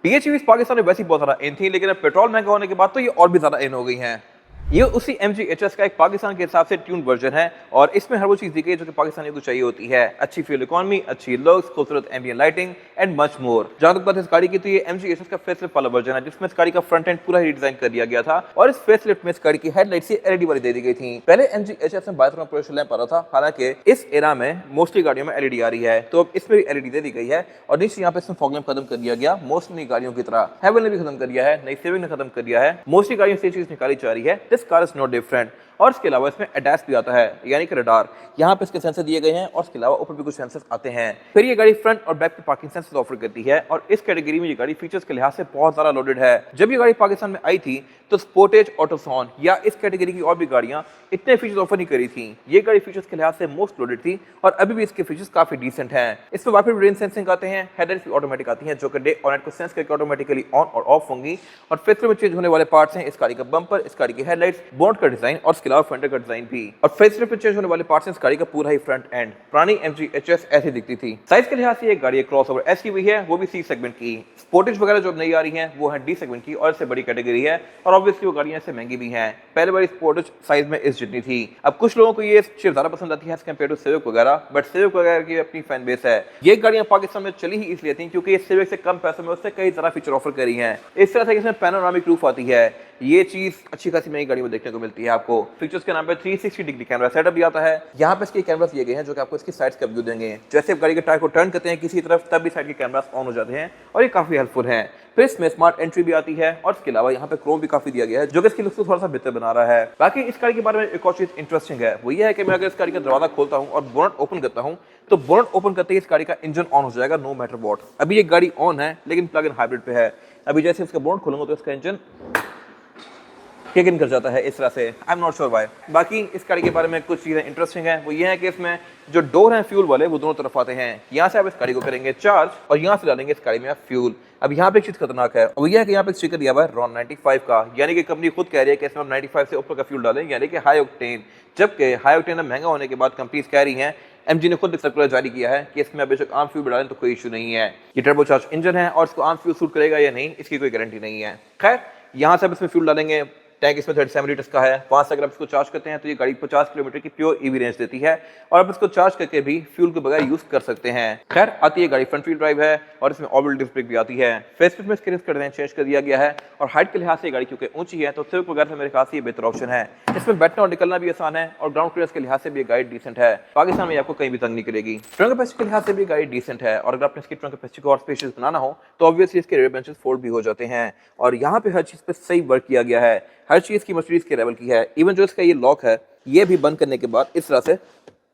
PHEVs Pakistan में वैसे ही बहुत ज्यादा इन थी, लेकिन अब पेट्रोल महंगा होने के बाद तो ये और भी ज्यादा इन हो गई हैं। ये उसी MG HS का एक पाकिस्तान के हिसाब से ट्यून वर्जन है और इसमें हर वो चीज दी गई है जो कि पाकिस्तानियों को चाहिए होती है। अच्छी फ्यूल इकोनॉमी, अच्छी लुक्स, खूबसूरत ambient lighting and much more. जहां तक बात है इस गाड़ी की, तो ये MG HS का फेसलिफ्ट वाला वर्जन है जिसमें इस गाड़ी का फ्रंट एंड पूरा ही रिडिजाइन कर दिया गया था और इस फेसलिफ्ट में इस गाड़ी की हेडलाइट्स ये LED वाली दे दी गई थी। पहले MG HS में बायोथर्मल प्रोजेक्शन लैंप आ रहा था, हालांकि इस एरा में मोस्टली गाड़ियों में LED आ रही है, तो अब इसमें भी LED दे दी गई है और नीचे यहाँ पे इसमें फॉग लैंप खत्म कर दिया गया मोस्टली गाड़ियों की तरह। हेवन ने भी खत्म कर दिया है, नई सेविंग ने खत्म कर दिया है। मोस्टली गाड़ियों से चीज निकाली जा रही है, this car is not different. और इसके अलावा इसमें ADAS भी आता है, यानी कि रडार। यहाँ पे इसके सेंसर दिए गए हैं और इसके अलावा ऊपर भी कुछ सेंसर्स आते हैं। फिर ये गाड़ी फ्रंट और बैक पे पार्किंग सेंसर्स ऑफर करती है और इस कैटेगरी में ये गाड़ी फीचर्स के लिहाज से बहुत ज्यादा लोडेड है। जब ये गाड़ी पाकिस्तान में आई थी तो स्पोर्टेज, ऑटोसॉन या इस कैटेगरी की और भी गाड़ियां इतने फीचर्स ऑफर नहीं करी थी। ये गाड़ी फीचर्स के लिहाज से मोस्ट लोडेड थी और अभी भी इसके फीचर्स काफी डिसेंट हैं। इसमें वाइपर रेन सेंसिंग आते हैं, हेडलाइट्स भी ऑटोमेटिक आती हैं जो कि डे और नाइट को सेंस करके ऑटोमेटिकली ऑन और ऑफ होंगी। और फेसलिफ्ट में चेंज होने वाले पार्ट्स हैं इस गाड़ी का बम्पर, इस गाड़ी की हेडलाइट्स, बोनट का डिजाइन और इसके अलावा फेंडर का डिजाइन भी। और फेसलिफ्ट में चेंज होने वाले पार्ट्स हैं इस गाड़ी का पूरा ही फ्रंट एंड। पुरानी MG HS ऐसी दिखती थी। साइज के लिहाज से ये गाड़ी क्रॉसओवर SUV है, वो भी C सेगमेंट की। स्पोर्टेज वगैरह जो नई आ रही हैं वो है D सेगमेंट की और इससे बड़ी कैटेगरी है और ऑब्वियसली वो गाड़ियां इससे महंगी भी हैं। पहले बार स्पोर्टेज साइज में इस जितनी थी। अब कुछ लोगों को ये शेप ज्यादा पसंद आती है एज कंपेयर टू सिविक वगैरह, बट सिविक वगैरह की अपनी फैन बेस है। ये गाड़ियां पाकिस्तान में चली ही इसलिए थी क्योंकि ये सिविक से कम पैसों में उससे कई ज्यादा फीचर ऑफर करी हैं। इस तरह से इसमें पैनोरामिक रूफ आती है, ये चीज अच्छी खासी महंगी गाड़ी में देखने को मिलती है आपको। फीचर्स के नाम पे 360 डिग्री कैमरा सेटअप भी आता है। यहाँ पे इसके कैमरास दिए गए हैं जो कि आपको इसकी साइड्स का व्यू देंगे। जैसे आप गाड़ी के टायर को टर्न करते हैं किसी तरफ, तब भी साइड के कैमरास ऑन हो जाते हैं और ये काफी हेल्पफुल है। फिर इसमें स्मार्ट एंट्री भी आती है और इसके अलावा यहाँ पे क्रोम भी काफी दिया गया है जो कि इसकी लुक्स को थोड़ा सा बेहतर बना रहा है। बाकी इस गाड़ी के बारे में एक और चीज इंटरेस्टिंग है, वो ये है कि मैं अगर इस गाड़ी का दरवाजा खोलता हूँ और बोनट ओपन करता हूँ तो बोनट ओपन करते ही इस गाड़ी का इंजन ऑन हो जाएगा, नो मैटर व्हाट। अभी ये गाड़ी ऑन है लेकिन प्लग इन हाइब्रिड पे है। अभी जैसे इसका बोनट खोलूंगा तो इसका इंजन किक इन कर जाता है इस तरह से। I am not sure why. बाकी इस गाड़ी के बारे में कुछ चीज़ें इंटरेस्टिंग है, वो ये है कि इसमें जो डोर हैं फ्यूल वाले वो दोनों तरफ आते हैं। यहाँ से आप इस गाड़ी को करेंगे चार्ज और यहाँ से डालेंगे इस गाड़ी में आप फ्यूल। अब यहाँ पे एक चीज़ खतरनाक है, वो ये है कि यहाँ पे स्टिकर दिया हुआ है RON 95 का, यानी कि कंपनी खुद कह रही है कि इसमें हम 95 से ऊपर का फ्यूल डालें, यानी कि हाई ऑक्टेन। जबकि हाई ऑक्टेन महंगा होने के बाद कंपनीज कह रही हैं, MG ने खुद सर्कुलर जारी किया है कि इसमें बेशक आम फ्यूल डालें तो कोई इशू नहीं है। ये टर्बो चार्ज इंजन है और इसको आम फ्यूल सूट करेगा या नहीं इसकी कोई गारंटी नहीं है। खैर, यहाँ से आप इसमें फ्यूल डालेंगे, टैंक इसमें 37 लीटर्स का है। वहां से अगर आप इसको चार्ज करते हैं तो ये गाड़ी 50 किलोमीटर की प्योर EV रेंज देती है और आप इसको चार्ज करके भी फ्यूल के बगैर यूज कर सकते हैं। खैर, आती है गाड़ी फ्रंट व्हील ड्राइव है और इसमें ऑर्बिटल डिस्क ब्रेक भी आती है। फेसलिफ्ट में इसके रिस्क का डिजाइन चेंज कर दिया गया है और हाइट के लिहाज से गाड़ी क्योंकि ऊंची है तो सिर्फ वगैरह से मेरे ख्याल से ये बेहतर ऑप्शन है। इसमें बैठना और निकलना भी आसान है और ग्राउंड क्लियरेंस के लिहाज से भी ये गाड़ी डिसेंट है। पाकिस्तान में आपको कहीं भी तंग नहीं करेगी। ट्रंक कैपेसिटी के लिहाज से भी गाड़ी डिसेंट है और अगर आपने इसकी ट्रंक कैपेसिटी को और स्पेशियस बनाना हो तो ऑब्वियसली इसके रेयर बेंचेस फोल्ड भी हो जाते हैं और यहाँ पे हर चीज पे सही वर्क किया गया है। हर चीज की मर्सिडीज के लेवल की है। इवन जो इसका ये लॉक है ये भी बंद करने के बाद इस तरह से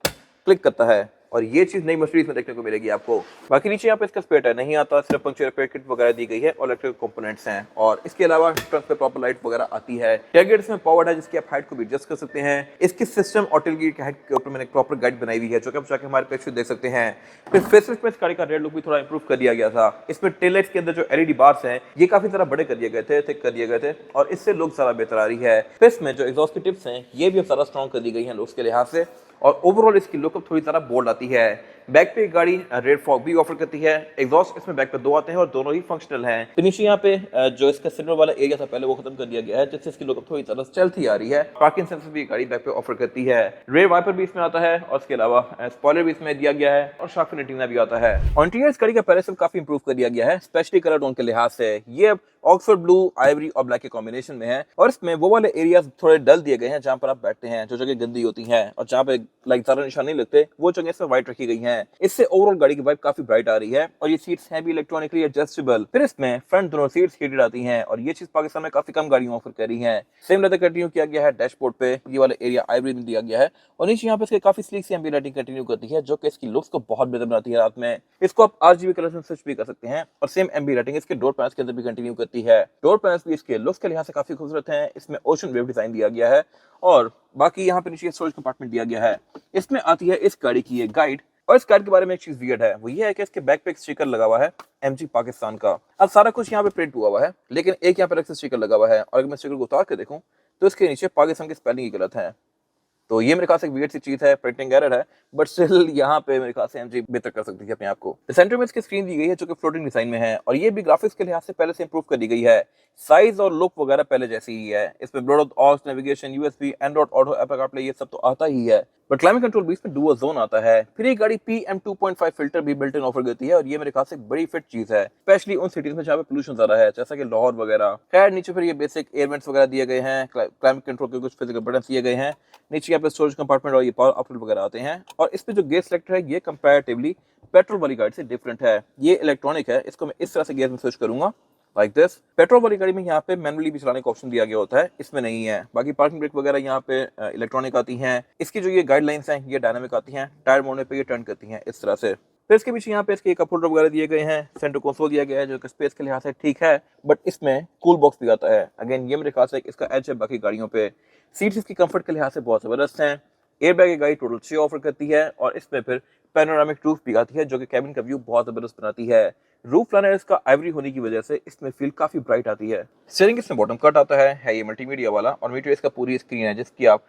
क्लिक करता है और ये चीज नई मर्सिडीज में देखने को मिलेगी आपको। बाकी नीचे यहाँ पे इसका स्पेयर टायर नहीं आता, सिर्फ पंक्चर रिपेयर किट वगैरह दी गई है और इलेक्ट्रिक कंपोनेंट्स हैं और इसके अलावा ट्रंक पे प्रॉपर लाइट वगैरह आती है। टेलगेट इसमें पावर्ड है जिसकी आप हाइट को भी एडजस्ट कर सकते हैं। इसकी सिस्टम और टेलगेट की हाइट के ऊपर मैंने प्रॉपर गाइड बनाई हुई है जो कि आप जाके हमारे पेज पे देख सकते हैं। फिर फेसलिफ्ट में इस गाड़ी का रेड लुक भी थोड़ा इंप्रूव कर दिया गया था। इसमें टेल लाइट्स के अंदर जो LED बार्स हैं ये काफी ज्यादा बड़े कर दिए गए थे, थिक कर दिए गए थे और इससे लुक ज्यादा बेहतर आ रही है। फिर इसमें जो एग्जॉस्ट की टिप्स हैं ये भी ज्यादा स्ट्रॉन्ग कर दी गई हैं लुक्स के लिहाज से और ओवरऑल इसकी लुक थोड़ी ज्यादा बोल्ड आती है। बैक पे गाड़ी रेड फॉग भी ऑफर करती है। एग्जॉस्ट इसमें बैक पे 2 आते हैं और दोनों ही फंक्शनल हैं। तो नीचे यहाँ पे जो इसका सिल्वर वाला एरिया था पहले वो खत्म कर दिया गया है जिससे इसकी लुक थोड़ी ज्यादा स्टेल्थी आ रही है। पार्किंग सेंसर भी गाड़ी बैक पे ऑफर करती है। रेयर वाइपर भी इसमें आता है और इसके अलावा स्पॉइलर भी इसमें दिया गया है और शार्क फिन एंटीना भी आता है। इंटीरियर इस गाड़ी का पहले से काफी इंप्रूव कर दिया गया है, स्पेशली कलर टोन के लिहाज से। ये ऑक्सफोर्ड ब्लू, आइवरी और ब्लैक के कॉम्बिनेशन में है और इसमें वो वाले एरियाज थोड़े डल दिए गए हैं जहां पर आप बैठते हैं, जो जगह गंदी होती हैं और जहां पे लाइक ज्यादा निशान नहीं लगते वो जगह इसमें व्हाइट रखी गई हैं। इससे ओवरऑल गाड़ी की वाइब काफी ब्राइट आ रही है और ये सीट्स हैं भी इलेक्ट्रॉनिकली एडजस्टेबल। फिर इसमें फ्रंट दोनों सीट्स हीटेड आती हैं और ये चीज पाकिस्तान में काफी कम गाड़ियां ऑफर कर रही हैं। सेम लेदर कंटिन्यू किया गया है डैशबोर्ड पे, ये वाला एरिया आइवरी में दिया गया है और नीचे यहाँ पे इसके काफी स्लीक सी एम्बिएंट लाइटिंग कंटिन्यू करती है जो कि इसकी लुक्स को बहुत बेहतर बनाती है। रात में इसको आप RGB कलर से स्विच भी कर सकते हैं और सेम एम्बिएंट लाइटिंग इसके डोर पैनल्स के अंदर भी कंटिन्यू करती है। डोर पैनल्स भी इसके लुक्स के लिहाज से काफी खूबसूरत हैं। इसमें ओशन वेव डिजाइन दिया गया है और बाकी यहाँ पे नीचे स्टोरेज कंपार्टमेंट दिया गया है। इसमें आती है इस गाड़ी की ये गाइड और इस गाड़ी के बारे में एक चीज वियर्ड है, वो ये है कि इसके बैक पे एक स्टिकर लगा हुआ है MG पाकिस्तान का। अब सारा कुछ यहाँ पे प्रिंट हुआ हुआ है लेकिन एक यहाँ पे स्टिकर लगा हुआ है और अगर मैं स्टिकर को उतार के देखूं तो इसके नीचे पाकिस्तान की स्पेलिंग ही गलत है। तो ये मेरे ख्याल से एक वियर्ड सी चीज है, प्रिंटिंग एरर है, बट स्टिल यहाँ पे मेरे ख्याल से एमजी बेहतर कर सकती है अपने आप को। सेंटर में इसकी स्क्रीन दी गई है जो कि फ्लोटिंग डिजाइन में है और ये भी ग्राफिक्स के लिहाज से पहले से इंप्रूव कर दी गई है। साइज और लुक वगैरह पहले जैसी ही है। इसमें Bluetooth, aux, navigation, USB, Android Auto, Apple CarPlay ये सब तो आता ही है, बट क्लाइमेट कंट्रोल भी इसमें डुअल जोन आता है। फिर ये गाड़ी PM2.5 फिल्टर भी बिल्ट इन ऑफर करती है और ये मेरे ख्याल से बड़ी फिट चीज है, स्पेशली उन सिटीज में जहाँ पे पोल्यूशन ज्यादा है, जैसा कि लाहौर वगैरह। खैर नीचे फिर ये बेसिक एयर वेंट्स वगैरह दिए गए हैं, क्लाइमेट कंट्रोल के कुछ फिजिकल बटन दिए गए हैं, नीचे यहाँ पे स्टोरेज कंपार्टमेंट और ये पावर आउटलेट वगैरह आते हैं। और इसमें जो गेयर सेलेक्टर है ये कंपैरेटिवली पेट्रोल वाली गाड़ी से डिफरेंट है। ये इलेक्ट्रॉनिक है, इसको मैं इस तरह से गेयर में स्विच करूंगा लाइक दिस। पेट्रोल वाली गाड़ी में यहाँ पे मैनुअली भी चलाने का ऑप्शन दिया गया होता है, इसमें नहीं है। बाकी पार्किंग ब्रेक वगैरह यहाँ पे इलेक्ट्रॉनिक आती हैं। इसकी जो ये गाइडलाइंस हैं ये डायनामिक आती हैं, टायर मोड़ने पे ये टर्न करती हैं इस तरह से। फिर इसके पीछे यहाँ पे इसके कप होल्डर वगैरह दिए गए हैं, सेंटर कंसोल दिया गया है जो कि स्पेस के लिहाज से ठीक है, बट इसमें कूल बॉक्स भी आता है। अगेन ये मेरे ख्याल से इसका एज है बाकी गाड़ियों पे। सीट्स इसकी कंफर्ट के लिहाज से बहुत जबरदस्त हैं। एयर बैग की गाड़ी टोटल 6 ऑफर करती है और इसमें फिर पैनोरामिक रूफ भी आती है जो कि कैबिन का व्यू बहुत जबरदस्त बनाती है। रूफ लाइनर इसका आइवरी होने की वजह से इसमें फील काफी ब्राइट आती है। स्टीयरिंग इसमें बॉटम कट आता है ये मल्टीमीडिया वाला और मीटर इसका पूरी स्क्रीन है जिसकी आप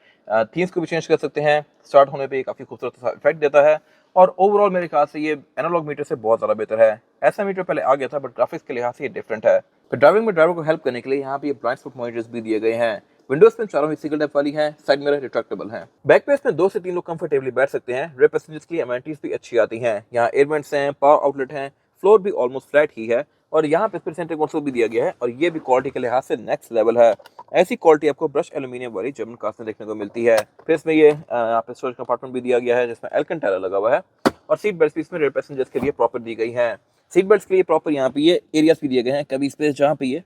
थीम्स को भी चेंज कर सकते हैं। स्टार्ट होने पे ये काफी खूबसूरत इफेक्ट देता है और ओवरऑल मेरे ख्याल से ये एनालॉग मीटर से बहुत ज्यादा बेहतर है। ऐसा मीटर पहले आ गया था बट ग्राफिक्स के लिहाज से ये डिफरेंट है। फिर ड्राइविंग में ड्राइवर को हेल्प करने के लिए यहाँ पे ये ब्लाइंड स्पॉट मॉनिटर्स भी दिए गए हैं। विंडोज में चारों ही सिंगल टैप वाली हैं, साइड मिरर रिट्रैक्टेबल हैं। बैक पे इसमें 2 से 3 लोग कंफर्टेबली बैठ सकते हैं। रेयर पैसेंजर्स के लिए एमेनिटीज भी अच्छी आती हैं। यहाँ एयर वेंट्स हैं, पावर आउटलेट हैं, फ्लोर भी ऑलमोस्ट फ्लैट ही है और यहाँ पे फिर सेंटर कंसोल भी दिया गया है और ये भी क्वालिटी के लिहाज से नेक्स्ट लेवल है। ऐसी क्वालिटी आपको ब्रश एल्यूमिनियम वाली जर्मन कार्स में देखने को मिलती है। फिर इसमें ये यहाँ पे स्टोरेज कंपार्टमेंट भी दिया गया है जिसमें एल्कंटारा लगा हुआ है और सीट बेल्ट भी इसमें रेयर पैसेंजर्स के लिए प्रॉपर दी गई है। सीट बेल्ट के लिए प्रॉपर यहाँ पे ये एरियाज भी दिए गए हैं, कभी स्पेस जहाँ पे ये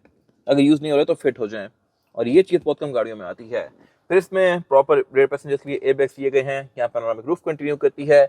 अगर यूज नहीं हो रहे तो फिट हो जाए और ये चीज़ बहुत कम गाड़ियों में आती है। फिर इसमें प्रॉपर रेयर पैसेंजर्स के लिए एयरबैग्स दिए गए हैं। यहाँ पैनोरामिक रूफ कंटिन्यू करती है,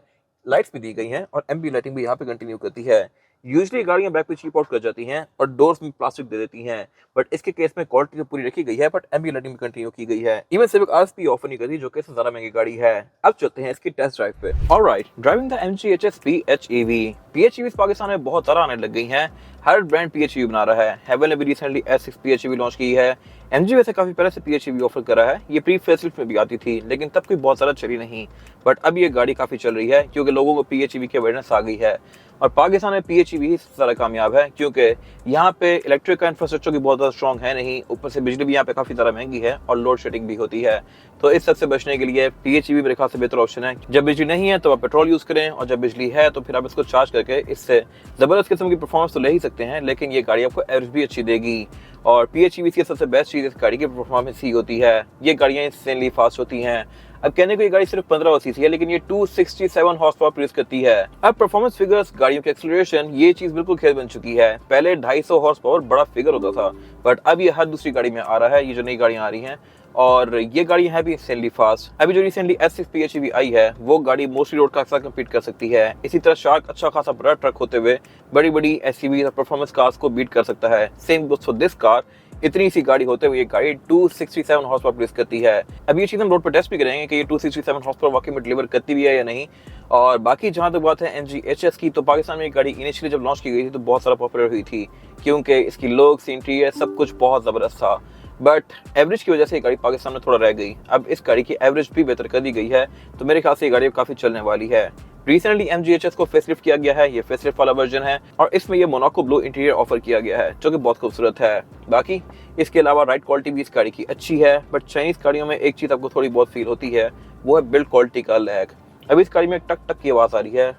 लाइट्स भी दी गई हैं और एम्बी लाइटिंग भी यहाँ पे कंटिन्यू करती है। यूजुअली गाड़ियाँ बैक पे चीप आउट कर जाती हैं और डोर्स में प्लास्टिक दे देती हैं, बट इसके केस में क्वालिटी तो पूरी रखी गई है बट एम्बी लाइटिंग भी कंटिन्यू की गई है। इवन सिविक आरएस भी ऑफर नहीं करती जो कि ज्यादा महंगी गाड़ी है। अब चलते हैं इसकी टेस्ट ड्राइव पे। Alright, driving the MG HS PHEV। PHEVs Pakistan में बहुत तरह आने लग गई हैं। हर ब्रांड PHEV बना रहा है। हेवल ने भी रिसेंटली S6 PHEV लॉन्च की है। MG वैसे काफी पहले से PHEV ऑफर कर रहा है। ये प्री फेसलिफ्ट में भी आती थी लेकिन तब कोई बहुत ज्यादा चली नहीं, बट अब ये गाड़ी काफी चल रही है क्योंकि लोगों को PHEV की अवेयरनेस आ गई है और पाकिस्तान में PHEV ही सबसे ज्यादा कामयाब है क्योंकि यहाँ पे इलेक्ट्रिक का इंफ्रास्ट्रक्चर भी बहुत ज्यादा स्ट्रॉन्ग है नहीं, ऊपर से बिजली भी यहाँ पे काफी ज्यादा महंगी है और लोड शेडिंग भी होती है। तो इस सब से बचने के लिए PHEV मेरे ख्याल से बेहतर ऑप्शन है। जब बिजली नहीं है तो आप पेट्रोल यूज करें और जब बिजली है तो फिर आप इसको चार्ज करके इससे जबरदस्त किस्म की परफॉर्मेंस तो ले ही सकते हैं, लेकिन ये गाड़ी आपको एवरेज भी अच्छी देगी। और PHEV की सबसे बेस्ट चीज इस गाड़ी की परफॉर्मेंस ही होती है। ये गाड़ियाँ इंस्टेंटली फास्ट होती हैं। अब कहने को ये गाड़ी सिर्फ 15 सीसी है लेकिन ये 267 हॉर्स पावर प्रोड्यूस करती है। अब परफॉर्मेंस फिगर्स, गाड़ियों के एक्सीलरेशन, ये चीज बिल्कुल खेल बन चुकी है। पहले 250 हॉर्स पावर बड़ा फिगर होता था बट अब ये हर दूसरी गाड़ी में आ रहा है, ये जो नई गाड़ियां आ रही हैं और ये गाड़ी है भी इंस्टेंटली फास्ट। अभी जो रिसेंटली S6 PHEV आई है वो गाड़ी मोस्टली रोड का साथ कम्पीट कर सकती है। इसी तरह शार्क अच्छा खासा बड़ा ट्रक होते हुए बड़ी बड़ी SUV और परफॉर्मेंस कार्स को बीट कर सकता है। Same goes for this car. इतनी सी गाड़ी होते हुए ये गाड़ी 267 हॉर्स पावर प्रोड्यूस करती है। अब ये चीज हम रोड पर टेस्ट भी करेंगे कि ये 267 हॉर्स पावर वाकई में डिलीवर करती भी है या नहीं। और बाकी जहां तक बात है MG HS की, तो पाकिस्तान में ये गाड़ी इनिशियली जब लॉन्च की गई थी तो बहुत सारा पॉपुलर हुई थी क्योंकि इसकी लुक्स, इंटीरियर सब कुछ बहुत जबरदस्त था, बट एवरेज की वजह से ये गाड़ी पाकिस्तान में थोड़ा रह गई। अब इस गाड़ी की एवरेज भी बेहतर कर दी गई है तो मेरे ख्याल से ये गाड़ी काफी चलने वाली है। रिसेंटली MG HS को फेसलिफ्ट किया गया है, ये फेसलिफ्ट वाला वर्जन है और इसमें ये मोनाको ब्लू इंटीरियर ऑफर किया गया है जो कि बहुत खूबसूरत है। बाकी इसके अलावा राइड क्वालिटी भी इस गाड़ी की अच्छी है, बट चाइनीज गाड़ियों में एक चीज आपको थोड़ी बहुत फील होती है, वो है बिल्ड क्वालिटी का लैग। अब इस गाड़ी में टक टक की आवाज आ रही है,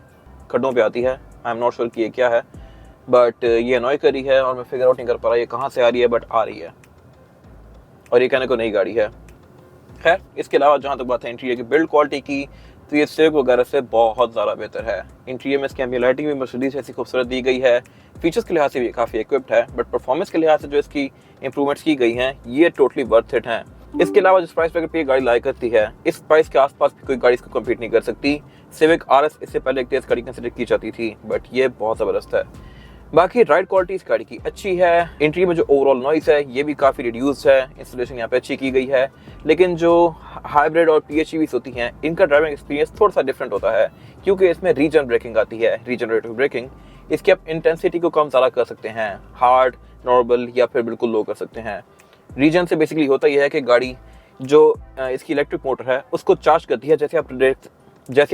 खड्डों पे आती है। आई एम नॉट श्योर कि ये क्या है, बट ये अनॉय कर रही है और मैं फिगर आउट नहीं कर पा रहा ये कहाँ से आ रही है, बट आ रही है और ये कहने को नई गाड़ी है। खैर, इसके अलावा जहाँ तक बात है इंटीरियर की बिल्ड क्वालिटी की, तो ये सिविक वगैरह से बहुत ज़्यादा बेहतर है। इंटीरियर में इसकी एम्बिएंट लाइटिंग भी मर्सिडीज ऐसी खूबसूरत दी गई है। फीचर्स के लिहाज से भी काफ़ी इक्विप्ड है, बट परफॉर्मेंस के लिहाज से जो इसकी इंप्रूवमेंट्स की गई हैं ये टोटली वर्थ इट हैं। इसके अलावा जिस प्राइस पर ये गाड़ी लाई करती है, इस प्राइस के आसपास भी कोई गाड़ी इसको कम्पीट नहीं कर सकती। सिविक RS इससे पहले एक तेज गाड़ी कंसिडर की जाती थी, बट ये बहुत ज़बरदस्त है। बाकी राइड क्वालिटी इस गाड़ी की अच्छी है। इंटीरियर में जो ओवरऑल नॉइस है ये भी काफ़ी रिड्यूस है। इंस्टॉलेशन यहाँ पे अच्छी की गई है, लेकिन जो हाइब्रिड और PHEVs होती हैं इनका ड्राइविंग एक्सपीरियंस थोड़ा सा डिफरेंट होता है क्योंकि इसमें रीजन ब्रेकिंग आती है, रीजनरेटिव ब्रेकिंग। इसकी आप इंटेंसिटी को कम ज़्यादा कर सकते हैं, हार्ड, नॉर्मल या फिर बिल्कुल लो कर सकते हैं। रीजन से बेसिकली होता यह है कि गाड़ी जो इसकी इलेक्ट्रिक मोटर है उसको चार्ज करती है। जैसे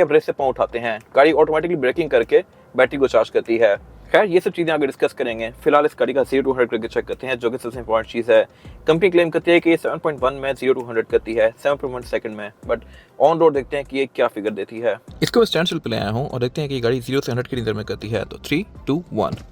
आप रेस से पाँव उठाते हैं, गाड़ी ऑटोमेटिकली ब्रेकिंग करके बैटरी को चार्ज करती है। खैर ये सब चीज़ें आगे डिस्कस करेंगे। फिलहाल इस गाड़ी का 0 to 100 करके चेक करते हैं, जो कि सबसे इंपॉर्टेंट चीज़ है। कंपनी क्लेम करती है कि ये 7.1 में 0 to 100 करती है 7.1 सेकंड में, बट ऑन रोड देखते हैं कि ये क्या फिगर देती है। इसको मैं स्टैंड स्टिल पे ले आया हूँ और देखते हैं कि ये गाड़ी 0 से 100 की अंदर में करती है। तो 3, 2, 1।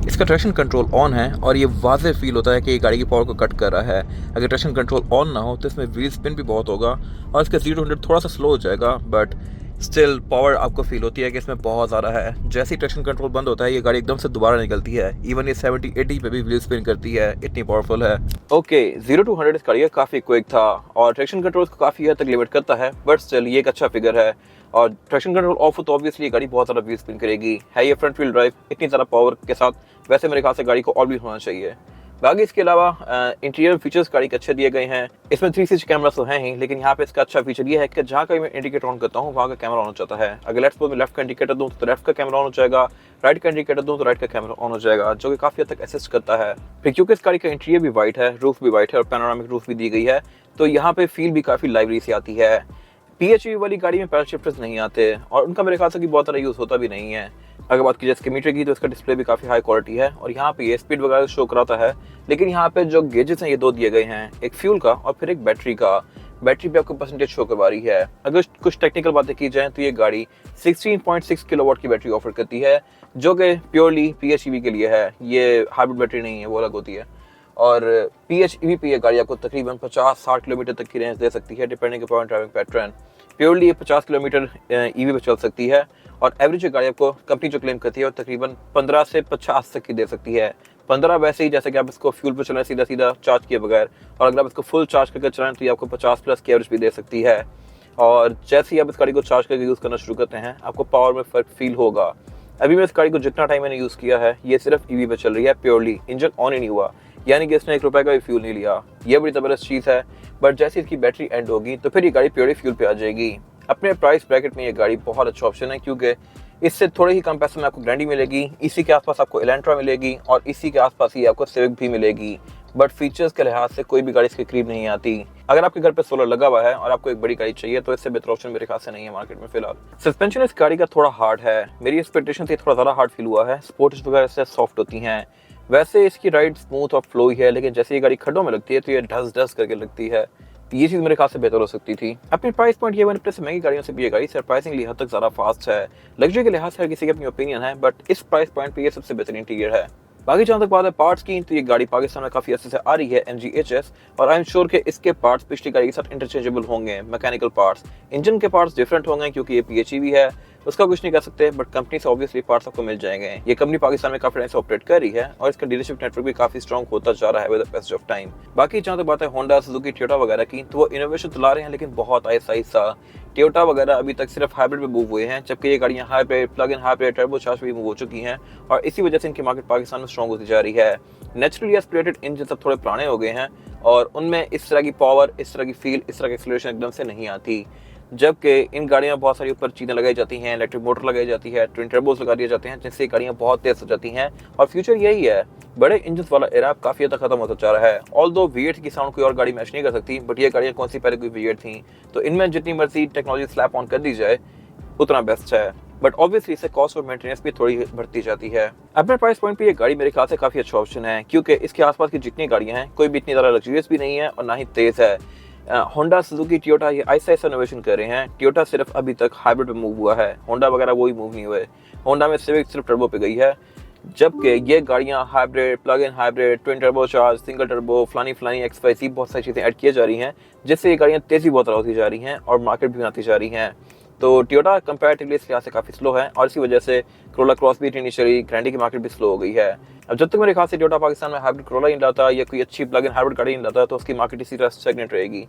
इसका ट्रैक्शन कंट्रोल ऑन है और ये वाज़ेह फील होता है कि ये गाड़ी की पावर को कट कर रहा है। अगर ट्रैक्शन कंट्रोल ऑन ना हो तो इसमें व्हील स्पिन भी बहुत होगा और इसका 0 to 100 थोड़ा सा स्लो हो जाएगा, बट स्टिल पावर आपको फील होती है कि इसमें बहुत ज़्यादा है। जैसे ही ट्रैक्शन कंट्रोल बंद होता है ये गाड़ी एकदम से दोबारा निकलती है। इवन ये 70-80 पे भी व्हील स्पिन करती है, इतनी पावरफुल है। ओके, 0 to 100 इस गाड़ी का काफ़ी क्विक था और ट्रैक्शन कंट्रोल को काफ़ी हद तक लिमिट करता है, बट स्टिल ये एक अच्छा फिगर है। और ट्रैक्शन कंट्रोल ऑफ हो तो ऑब्वियसली गाड़ी बहुत ज़्यादा व्हील स्पिन करेगी। है ये फ्रंट व्हील ड्राइव, इतनी ज़्यादा पावर के साथ वैसे मेरे ख्याल से गाड़ी को और भी होना चाहिए। बाकी इसके अलावा इंटीरियर फीचर्स गाड़ी के अच्छे दिए गए हैं। इसमें 360 कैमरा तो हैं ही, लेकिन यहाँ पे इसका अच्छा फीचर ये है कि जहाँ कहीं मैं इंडिकेटर ऑन करता हूँ वहाँ का कैमरा ऑन हो जाता है। अगर लेफ्ट में लेफ्ट का इंडिकेटर दूँ तो लेफ्ट का कैमरा ऑन हो जाएगा, राइट का इंडिकेटर दूँ तो राइट का कैमरा ऑन हो जाएगा, जो कि काफ़ी हद तक असिस्ट करता है। फिर क्योंकि इस गाड़ी का इंटीरियर भी वाइट है, रूफ भी वाइट है और पैनोरामिक रूफ भी दी गई है, तो यहाँ पे फील भी काफ़ी लाइवली सी आती है। PHEV वाली गाड़ी में पैडल शिफ्टर्स नहीं आते और उनका मेरे ख्याल से बहुत ज़्यादा यूज़ होता भी नहीं है। अगर बात की जाए इसके मीटर की तो इसका डिस्प्ले भी काफ़ी हाई क्वालिटी है और यहाँ पे ये स्पीड वगैरह शो कराता है, लेकिन यहाँ पे जो गेजेस हैं ये 2 दिए गए हैं, एक फ्यूल का और फिर एक बैटरी का। बैटरी पे आपको परसेंटेज शो करवा रही है। अगर कुछ टेक्निकल बातें की जाए तो ये गाड़ी 16.6 किलोवाट की बैटरी ऑफर करती है, जो कि प्योरली PHEV के लिए है। ये हाइब्रिड बैटरी नहीं है, वो अलग होती है। और PHEV पे ये गाड़ी आपको तकरीबन 50-60 किलोमीटर तक की रेंज दे सकती है, depending upon driving pattern. Purely ये 50 किलोमीटर EV पे चल सकती है और एवरेज गाड़ी आपको कंपनी जो क्लेम करती है वो तकरीबन 15 से 50 तक की दे सकती है। 15 वैसे ही जैसे कि आप इसको फ्यूल पर चलाएं सीधा सीधा चार्ज किए बगैर, और अगर आप इसको फुल चार्ज करके चलाएं तो ये आपको 50+ की एवरेज भी दे सकती है। और जैसे ही आप इस गाड़ी को चार्ज करके यूज़ करना शुरू करते हैं आपको पावर में फ़र्क फील होगा। अभी मैं इस गाड़ी को जितना टाइम मैंने यूज़ किया है ये सिर्फ EV पे चल रही है, प्योरली इंजन ऑन ही नहीं हुआ, यानी कि इसने 1 रुपये का भी फ्यूल नहीं लिया। ये बड़ी ज़बरदस्त चीज़ है। बट जैसे इसकी बैटरी एंड होगी तो फिर ये गाड़ी प्योरली फ्यूल पे आ जाएगी। अपने प्राइस ब्रैकेट में ये गाड़ी बहुत अच्छा ऑप्शन है, क्योंकि इससे थोड़े ही कम पैसे में आपको ग्रैंडी मिलेगी, इसी के आसपास आपको एलेंट्रा मिलेगी और इसी के आसपास ही आपको सिविक भी मिलेगी। बट फीचर्स के लिहाज से कोई भी गाड़ी इसके करीब नहीं आती। अगर आपके घर पे सोलर लगा हुआ है और आपको एक बड़ी गाड़ी चाहिए तो इससे बेहतर ऑप्शन मेरे ख्याल से नहीं है मार्केट में फिलहाल। सस्पेंशन इस गाड़ी का थोड़ा हार्ड है, मेरी एक्सपेक्टेशन से थोड़ा ज़्यादा हार्ड फील हुआ है। स्पोर्ट्स वगैरह से सॉफ्ट होती हैं, वैसे इसकी राइड स्मूथ और फ्लो ही है, लेकिन जैसे ये गाड़ी खड्डों में लगती है तो ये ढस ढस करके लगती है। ये चीज़ मेरे ख्याल से बेहतर हो सकती थी। अपने प्राइस पॉइंट ये 1 से महंगी गाड़ियों से भी ये गाड़ी सरप्राइजिंगली हद तक ज़्यादा फास्ट है। लग्जरी के लिहाज से हर किसी की अपनी ओपिनियन है, बट इस प्राइस पॉइंट पे ये सबसे बेहतरीन इंटीरियर है। बाकी जहाँ तक बात है पार्ट्स की, तो ये गाड़ी पाकिस्तान में काफ़ी अच्छे से आ रही है MGHS, और आई एम श्योर कि इसके पार्ट्स पिछली गाड़ी के साथ इंटरचेंजेबल होंगे। मैकेनिकल पार्ट्स, इंजन के पार्ट्स डिफरेंट होंगे क्योंकि ये PHEV है, उसका कुछ नहीं कर सकते, बट कंपनी से ऑब्वियसली पार्ट्स आपको मिल जाएंगे। ये कंपनी पाकिस्तान में काफी टाइम से ऑपरेट कर रही है और इसका डीलरशिप नेटवर्क भी काफी स्ट्रॉन्ग होता जा रहा है with the passage of time. बाकी जहाँ तक बात है होंडा, सुजुकी, टोयोटा वगैरह की, तो वो इनोवेशन तो ला रहे हैं लेकिन बहुत आहिस्ता। टोयोटा वगैरह अभी तक सिर्फ हाइब्रिड में मूव हुए हैं, जबकि ये गाड़ियाँ hybrid, plug in hybrid, turbocharge भी मूव हो चुकी हैं और इसी वजह से इनकी मार्केट पाकिस्तान में स्ट्रॉन्ग होती जा रही है। नेचुरली एस्पिरेटेड इंजन सब थोड़े पुराने हो गए हैं और उनमें इस तरह की पावर, इस तरह की फील, इस तरह की एक्सेलरेशन एकदम से नहीं आती, जबकि इन गाड़ियों में बहुत सारी ऊपर चीज़ें लगाई जाती हैं, इलेक्ट्रिक मोटर लगाई जाती है, ट्विन टर्बोस लगा दिए जाते हैं, जिससे गाड़ियाँ बहुत तेज हो जाती हैं। और फ्यूचर यही है, बड़े इंजन वाला एरा काफ़ी हद तक खत्म होता जा रहा है। ऑल्दो V8 की साउंड कोई और गाड़ी मैच नहीं कर सकती, बट ये गाड़ियाँ कौन सी पहले कोई V8 थी, तो इनमें जितनी मर्जी टेक्नोलॉजी स्लैप ऑन कर दी जाए उतना बेस्ट है, बट ऑब्वियसली इससे कॉस्ट ऑफ मेंटेनेंस भी थोड़ी बढ़ती जाती है। अपने प्राइस पॉइंट पे ये गाड़ी मेरे ख्याल से काफ़ी अच्छा ऑप्शन है, क्योंकि इसके आसपास की जितनी गाड़ियाँ हैं कोई भी इतनी ज़्यादा लग्जरियस भी नहीं है और ना ही तेज़ है। होंडा, सुजुकी, टोयोटा ये ऐसा इनोवेशन कर रहे हैं। टोयोटा सिर्फ अभी तक हाइब्रिड पे मूव हुआ है, होंडा वगैरह वो ही मूव नहीं हुए। होंडा में सिर्फ टर्बो पे गई है, जबकि ये गाड़ियाँ hybrid, plug in hybrid, twin turbo charge, single turbo, फलानी XYZ बहुत सारी चीज़ें ऐड किए जा रही हैं, जिससे ये गाड़ियाँ तेज़ी बहुत होती जा रही हैं और मार्केट भी आती जा रही हैं। तो टोयोटा कंपैरेटिवली इस लिहाज से काफ़ी स्लो है और इसी वजह से कोरोला क्रॉस भी इतनी चली, ग्रैंडी की मार्केट भी स्लो हो गई है। अब जब तक मेरे ख्याल से टोयोटा पाकिस्तान में हाइब्रिड कोरोला नहीं लाता या कोई अच्छी प्लग इन हाइब्रिड गाड़ी नहीं लाता तो उसकी मार्केट इसी तरह स्टैग्नेंट रहेगी।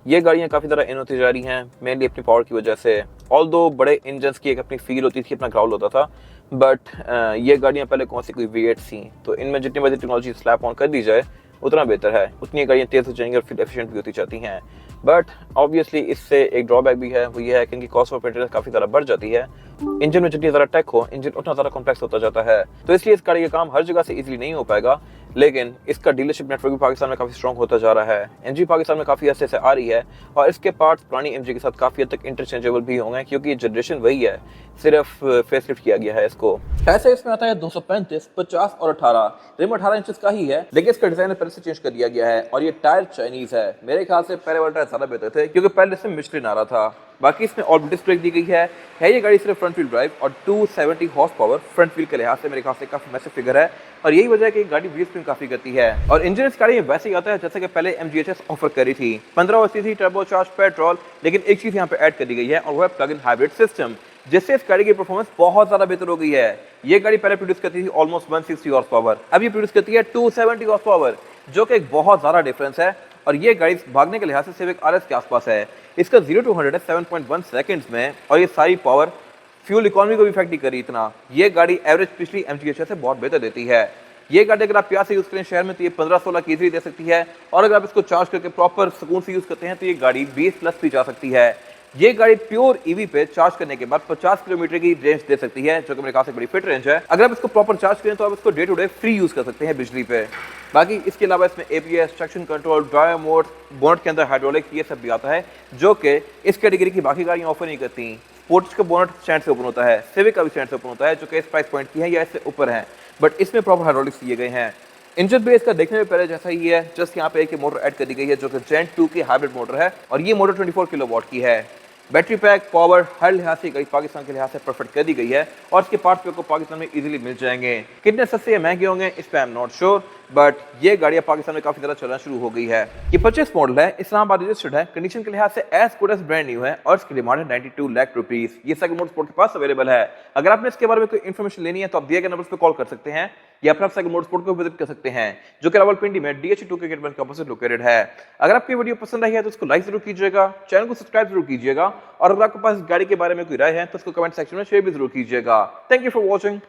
ये गाड़ियाँ काफ़ी ज़्यादा इन होती जा रही हैं, मेनली अपनी पावर की वजह से। ऑल्दो बड़े इंजन्स की एक अपनी फील होती थी, अपना ग्राउल होता था, बट ये गाड़ियाँ पहले कौन सी कोई V8 थी, तो इनमें जितनी बड़ी टेक्नोलॉजी स्लैप ऑन कर दी जाए उतना बेहतर है, उतनी गाड़ियाँ तेज़ हो जाएंगी और फिर एफिशिएंट भी होती जाती हैं। बट ऑब्वियसली इससे एक ड्रॉबैक भी है, वो ये है कि इनकी कॉस्ट ऑफ मेंटेनेंस काफी ज़्यादा बढ़ जाती है। इंजन में जितनी ज़्यादा टेक हो, इंजन उतना ज़्यादा कॉम्प्लेक्स होता जाता है, तो इसलिए इस गाड़ी का काम हर जगह से इजीली नहीं हो पाएगा। लेकिन इसका डीलरशिप नेटवर्क भी पाकिस्तान में काफी स्ट्रॉन्ग होता जा रहा है। एमजी पाकिस्तान में काफी अर्से से आ रही है और इसके पार्ट्स पुरानी एमजी के साथ काफी हद तक इंटरचेंजेबल भी होंगे, क्योंकि जनरेशन वही है, सिर्फ फेसलिफ्ट किया गया है इसको। ऐसे इसमें आता है 235, 50 और 18 रिम 18 इंचेस का ही है, लेकिन इसका डिजाइन पहले से चेंज कर दिया गया है और ये टायर चाइनीज है। मेरे ख्याल से पहले वाला टायर ज्यादा बेहतर थे, क्योंकि पहले इसमें मिशलिन आ रहा था। बाकी इसमें ऑर्बिट डिस्क ब्रेक दी गई है ये गाड़ी सिर्फ फ्रंट व्हील ड्राइव और 270 हॉर्स पावर फ्रंट व्हील के लिहाज से मेरे ख्याल से काफी मैसिव फिगर है, और यही वजह है कि गाड़ी व्हील स्पिन काफी करती है। और इंजन इस गाड़ी में वैसे ही आता है जैसे कि पहले MGHS ऑफर करी थी, 15 सीसी टर्बोचार्ज पेट्रोल, लेकिन एक चीज यहाँ पे ऐड कर दी गई है और वो है प्लग इन हाइब्रिड सिस्टम, जिससे इस गाड़ी की परफॉर्मेंस बहुत ज्यादा बेहतर हो गई है। ये गाड़ी पहले प्रोड्यूस करती थी ऑलमोस्ट 160 हॉर्स पावर, अब ये प्रोड्यूस करती है 270 हॉर्स पावर, जो कि एक बहुत ज्यादा डिफरेंस है। और ये गाड़ी भागने के लिहाज से सिर्फ एक RS के आसपास है। इसका 0 to 100 है 7.1 सेकंड्स में, और ये सारी पावर फ्यूल इकोनॉमी को भी इफेक्ट नहीं करी इतना। ये गाड़ी एवरेज पिछली MGHS से बहुत बेहतर देती है। ये गाड़ी अगर आप प्यार से यूज करें शहर में तो ये 15-16 की इजीली दे सकती है, और अगर आप इसको चार्ज करके प्रॉपर सुकून से यूज करते हैं तो ये गाड़ी 20+ भी जा सकती है। ये गाड़ी प्योर ईवी पे चार्ज करने के बाद 50 किलोमीटर की रेंज दे सकती है, जो कि मेरे ख्याल से बड़ी फिट रेंज है। अगर आप इसको प्रॉपर चार्ज करें तो आप इसको day to day free use कर सकते हैं बिजली पे। बाकी इसके अलावा इसमें ABS, traction control, drive mode, bonnet के अंदर हाइड्रोलिक, ये सब भी आता है, जो कि इस कैटेगरी की बाकी गाड़ियां ऑफर नहीं करती। स्पोर्ट्स का बोनट स्टैंड से ओपन होता है, सिविक का भी स्टैंड से ओपन होता है, जो कि इस प्राइस पॉइंट की है या इससे ऊपर है, बट इसमें प्रॉपर हाइड्रोलिक्स दिए गए हैं। इंजन बेस का देखने में पहले जैसा ही है, जस्ट यहाँ पे एक मोटर ऐड कर दी गई है जो कि जेन 2 की हाइब्रिड मोटर है, और ये मोटर 24 किलोवाट की है। बैटरी पैक, पावर, हर लिहाज से गाड़ी पाकिस्तान के लिहाज से परफेक्ट कर दी गई है, और इसके पार्ट्स पे आपको पाकिस्तान में इजीली मिल जाएंगे। कितने सस्ते या महंगे होंगे इस पे I am not sure, but ये गाड़ियां पाकिस्तान में काफी ज्यादा चलना शुरू हो गई है। ये 25 मॉडल है, इस्लामाबाद रजिस्टर्ड है, कंडीशन के लिहाज से as good as brand new है, और इसकी डिमांड है 92 लाख रुपीस। ये सेकंड मोटरस्पोर्ट के पास अवेलेबल है। अगर आपने इसके बारे में कोई इन्फॉर्मेशन लेनी है तो आप दिए गए नंबर पे कॉल कर सकते हैं, या फिर आप सेकंड मोटरस्पोर्ट को विजिट कर सकते हैं, जो कि रावलपिंडी में DH2 के गेट 1 के ऑपोजिट लोकेटेड है। अगर आपको वीडियो पसंद आई है तो उसको लाइक जरूर कीजिएगा, चैनल को सब्सक्राइब जरूर कीजिएगा, और अगर आपके पास गाड़ी के बारे में कोई राय है तो उसको कमेंट सेक्शन में शेयर भी जरूर कीजिएगा। Thank you for watching.